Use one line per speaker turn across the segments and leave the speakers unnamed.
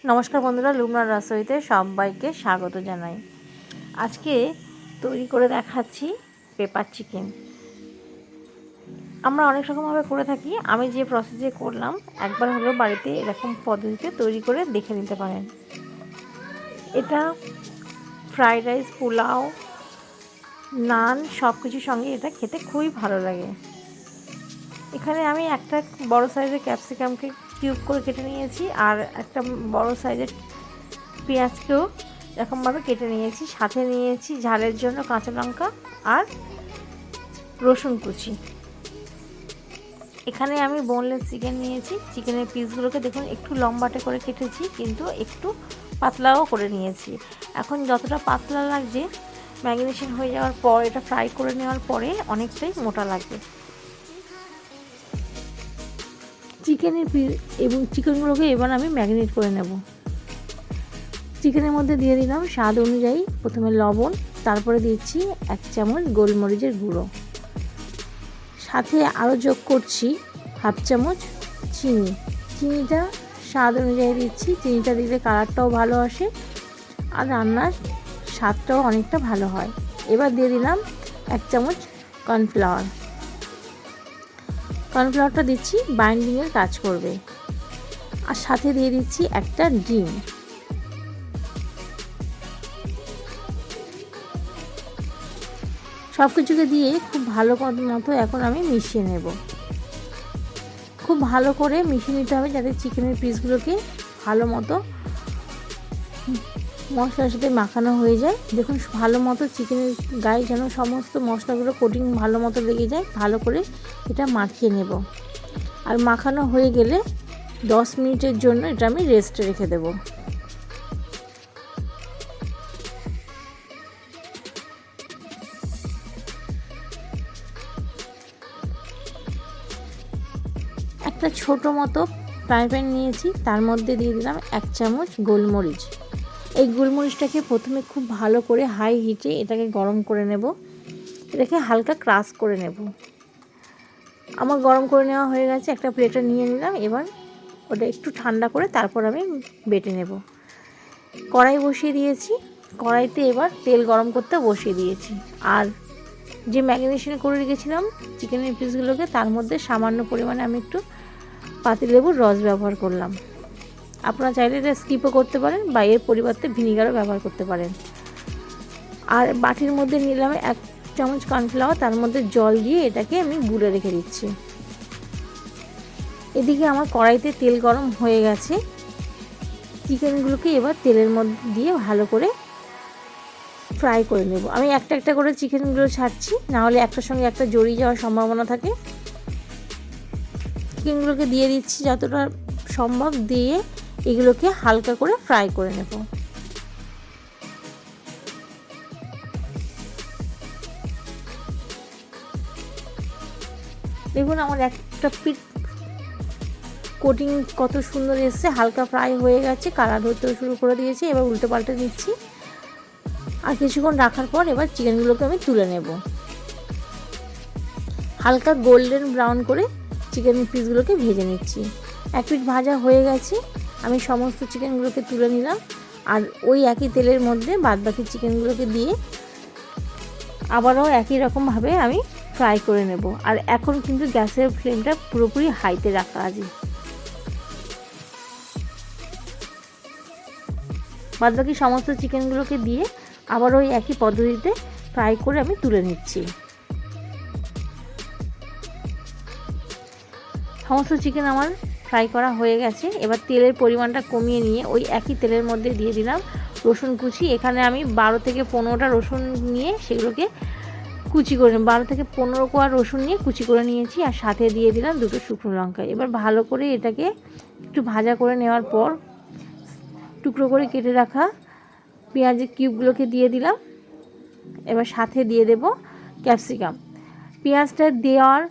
নমস্কার বন্ধুরা, লুবনার রাসইতে সবাইকে স্বাগত জানাই। আজকে তৈরি করে দেখাচ্ছি পেপার চিকেন। আমরা অনেক রকমভাবে করে থাকি। আমি যে প্রসেসে করলাম, একবার হলেও বাড়িতে এরকম পদ্ধতিতে তৈরি করে দেখে নিতে পারেন। এটা ফ্রাইড রাইস, পোলাও, নান সব কিছুর সঙ্গে এটা খেতে খুবই ভালো লাগে। এখানে আমি একটা বড় সাইজের ক্যাপসিকামকে কিউব করে কেটে নিয়েছি, আর একটা বড় সাইজের পেঁয়াজকেও এরকমভাবে কেটে নিয়েছি। সাথে নিয়েছি ঝালের জন্য কাঁচা লঙ্কা আর রসুন কুচি। এখানে আমি বোনলেস চিকেন নিয়েছি। চিকেনের পিসগুলোকে দেখুন একটু লম্বাটে করে কেটেছি, কিন্তু একটু পাতলাও করে নিয়েছি। এখন যতটা পাতলা লাগছে, ম্যারিনেশন হয়ে যাওয়ার পর এটা ফ্রাই করে নেওয়ার পরে অনেকটাই মোটা লাগবে। চিকেনগুলোকে এবার আমি ম্যারিনেট করে নেব। চিকেনের মধ্যে দিয়ে দিলাম স্বাদ অনুযায়ী প্রথমে লবণ, তারপরে দিচ্ছি 1 চামচ গোলমরিচের গুঁড়ো, সাথে আরও যোগ করছি 1/2 চামচ চিনি। চিনিটা স্বাদ অনুযায়ী দিচ্ছি। চিনিটা দিলে কালারটাও ভালো আসে আর রান্নার স্বাদটাও অনেকটা ভালো হয়। এবার দিয়ে দিলাম 1 চামচ কর্নফ্লাওয়ার। কর্নফ্লাওয়ারটা দিচ্ছি বাইন্ডিংয়ের কাজ করবে। আর সাথে দিয়ে দিচ্ছি একটা ডিম। সব কিছুকে দিয়ে খুব ভালো মতো এখন আমি মিশিয়ে নেব। খুব ভালো করে মিশিয়ে নিতে হবে, যাতে চিকেনের পিসগুলোকে ভালো মতো মশলার সাথে মাখানো হয়ে যায়। দেখুন ভালো মতো চিকেনের গায়ে যেন সমস্ত মশলাগুলো কোটিং ভালো মতো লেগে যায়। ভালো করে এটা মাখিয়ে নেব। আর মাখানো হয়ে গেলে 10 মিনিটের জন্য এটা আমি রেস্টে রেখে দেবো। একটা ছোট মতো ফ্রাই প্যান নিয়েছি, তার মধ্যে দিয়ে দিলাম 1 চামচ গোলমরিচ। এই গোলমরিচটাকে প্রথমে খুব ভালো করে হাই হিটে এটাকে গরম করে নেব। এটাকে হালকা ক্রাশ করে নেব। আমার গরম করে নেওয়া হয়ে গেছে, একটা প্লেটে নিয়ে নিলাম। এবার ওটা একটু ঠান্ডা করে তারপর আমি বেটে নেব। কড়াই বসিয়ে দিয়েছি। কড়াইতে এবার তেল গরম করতে বসিয়ে দিয়েছি। আর যে ম্যারিনেশন করে রেখেছিলাম চিকেনের পিসগুলোকে, তার মধ্যে সামান্য পরিমাণে আমি একটু পাতিলেবুর রস ব্যবহার করলাম। আপনারা চাইলে এটা স্কিপও করতে পারেন বা এর পরিবর্তে ভিনিগারও ব্যবহার করতে পারেন। আর বাটির মধ্যে নিলাম 1 চামচ কর্নফ্লাওয়ার, তার মধ্যে জল দিয়ে এটাকে আমি গুলে রেখে দিচ্ছি। এদিকে আমার কড়াইতে তেল গরম হয়ে গেছে। চিকেনগুলোকে এবার তেলের মধ্যে দিয়ে ভালো করে ফ্রাই করে নেব। আমি একটা একটা করে চিকেনগুলো ছাড়ছি, নাহলে একটার সঙ্গে একটা জড়িয়ে যাওয়ার সম্ভাবনা থাকে। চিকেনগুলোকে দিয়ে দিচ্ছি যতটা সম্ভব, দিয়ে এগুলোকে হালকা করে ফ্রাই করে নেব। দেখুন আমার একটা পিঠ কোটিং কত সুন্দর এসছে, হালকা ফ্রাই হয়ে গেছে, কালার হতেও শুরু করে দিয়েছে। এবার উল্টে পাল্টে দিচ্ছি। আর কিছুক্ষণ রাখার পর এবার চিকেনগুলোকে আমি তুলে নেব। হালকা গোল্ডেন ব্রাউন করে চিকেন পিসগুলোকে ভেজে নিচ্ছি। এক পিঠ ভাজা হয়ে গেছে, আমি সমস্ত চিকেনগুলোকে তুলে নিলাম। আর ওই একই তেলের মধ্যে বাদবাকি চিকেনগুলোকে দিয়ে আবারও একই রকমভাবে আমি ফ্রাই করে নেব। আর এখন কিন্তু গ্যাসের ফ্লেমটা পুরোপুরি হাইতে রাখা আছে। বাদবাকি সমস্ত চিকেনগুলোকে দিয়ে আবার ওই একই পদ্ধতিতে ফ্রাই করে আমি তুলে নিচ্ছি। সমস্ত চিকেন আমার ফ্রাই করা হয়ে গেছে। এবার তেলের পরিমাণটা কমিয়ে নিয়ে ওই একই তেলের মধ্যে দিয়ে দিলাম রসুন কুচি। এখানে আমি 12 থেকে 15টা রসুন নিয়ে সেগুলোকে কুচি করে 12 থেকে 15 কোয়া রসুন নিয়ে কুচি করে নিয়েছি। আর সাথে দিয়ে দিলাম 2টো শুকনো লঙ্কা। এবার ভালো করে এটাকে একটু ভাজা করে নেওয়ার পর টুকরো করে কেটে রাখা পেঁয়াজের কিউবগুলোকে দিয়ে দিলাম। এবার সাথে দিয়ে দেব ক্যাপসিকাম। পেঁয়াজটা দেওয়ার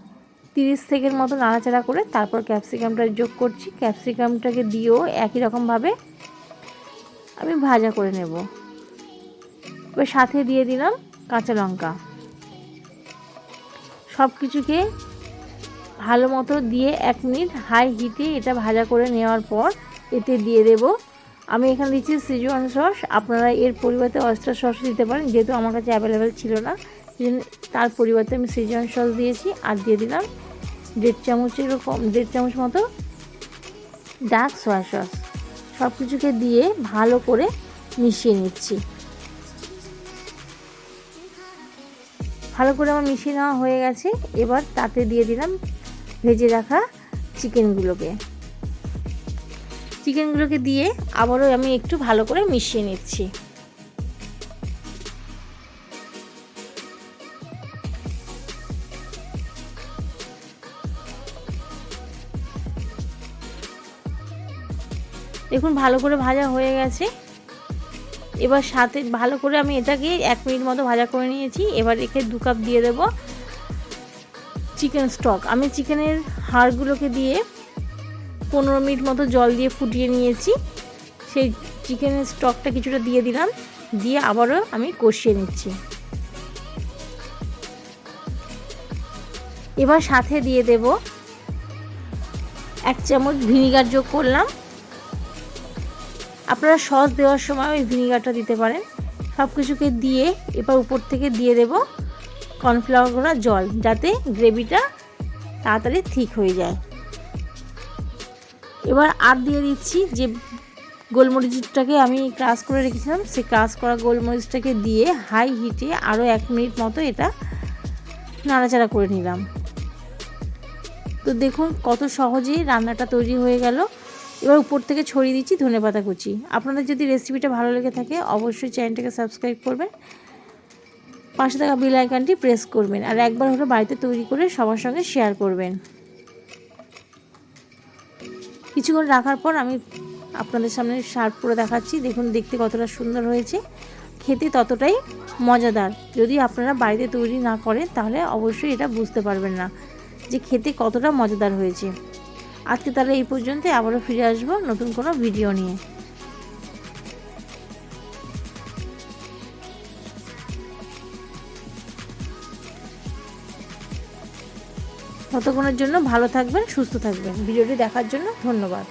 30 সেকেন্ড মতো নাড়াচাড়া করে তারপর ক্যাপসিকামটা যোগ করছি। ক্যাপসিকামটাকে দিয়েও একই রকমভাবে আমি ভাজা করে নেব। এবার সাথে দিয়ে দিলাম কাঁচা লঙ্কা। সব কিছুকে ভালো মতো দিয়ে 1 মিনিট হাই হিটে এটা ভাজা করে নেওয়ার পর এতে দিয়ে দেব আমি এখানে দিচ্ছি সিজওয়ান সস, আপনারা এর পরিবর্তে অয়েস্টার সস দিতে পারেন, যেহেতু আমার কাছে অ্যাভেলেবেল ছিল না তার পরিবর্তে আমি সিজওয়ান সস দিয়েছি। আর দিয়ে দিলাম 1.5 চামচ মতো ডার্ক সয়া সস। সব কিছুকে দিয়ে ভালো করে মিশিয়ে নিচ্ছি। ভালো করে আমার মিশিয়ে নেওয়া হয়ে গেছে। এবার তাতে দিয়ে দিলাম ভেজে রাখা চিকেনগুলোকে দিয়ে আবারও আমি একটু ভালো করে মিশিয়ে নিচ্ছি। দেখুন ভালো করে ভাজা হয়ে গেছে। এবার সাথে ভালো করে আমি এটাকে 1 মিনিট মতো ভাজা করে নিয়েছি। এবার একে 2 কাপ দিয়ে দেব চিকেন স্টক। আমি চিকেনের হাড়গুলোকে দিয়ে 15 মিনিট মতো জল দিয়ে ফুটিয়ে নিয়েছি। সেই চিকেনের স্টকটা কিছুটা দিয়ে দিলাম, দিয়ে আবারও আমি কষিয়ে নিচ্ছি। এবার সাথে দিয়ে দেব 1 চামচ ভিনিগার যোগ করলাম। আপনারা সস দেওয়ার সময় ওই ভিনিগারটা দিতে পারেন। সব কিছুকে দিয়ে এবার উপর থেকে দিয়ে দেব কর্নফ্লাওয়ার গুঁড়া জল, যাতে গ্রেভিটা তাড়াতাড়ি ঠিক হয়ে যায়। এবার আর দিয়ে দিচ্ছি যে গোলমরিচটাকে আমি ক্রাশ করে রেখেছিলাম, সেই ক্রাশ করা গোলমরিচটাকে দিয়ে হাই হিটে আরও 1 মিনিট মতো এটা নাড়াচাড়া করে নিলাম। তো দেখুন কত সহজেই রান্নাটা তৈরি হয়ে গেল। এবার উপর থেকে ছড়িয়ে দিচ্ছি ধনেপাতা কুচি। আপনাদের যদি রেসিপিটা ভালো লেগে থাকে অবশ্যই চ্যানেলটাকে সাবস্ক্রাইব করবেন, পাশে থাকা বেল আইকনটি প্রেস করবেন, আর একবার হলো বাড়িতে তৈরি করে সবার সঙ্গে শেয়ার করবেন। কিছুক্ষণ রাখার পর আমি আপনাদের সামনে সার্ভ করে দেখাচ্ছি। দেখুন দেখতে কতটা সুন্দর হয়েছে, খেতে ততটাই মজাদার। যদি আপনারা বাড়িতে তৈরি না করেন তাহলে অবশ্যই এটা বুঝতে পারবেন না যে খেতে কতটা মজাদার হয়েছে। আজকে তাহলে এই পর্যন্ত, আবারও ফিরে আসবো নতুন কোনো ভিডিও নিয়ে। ততক্ষণের জন্য ভালো থাকবেন, সুস্থ থাকবেন। ভিডিওটি দেখার জন্য ধন্যবাদ।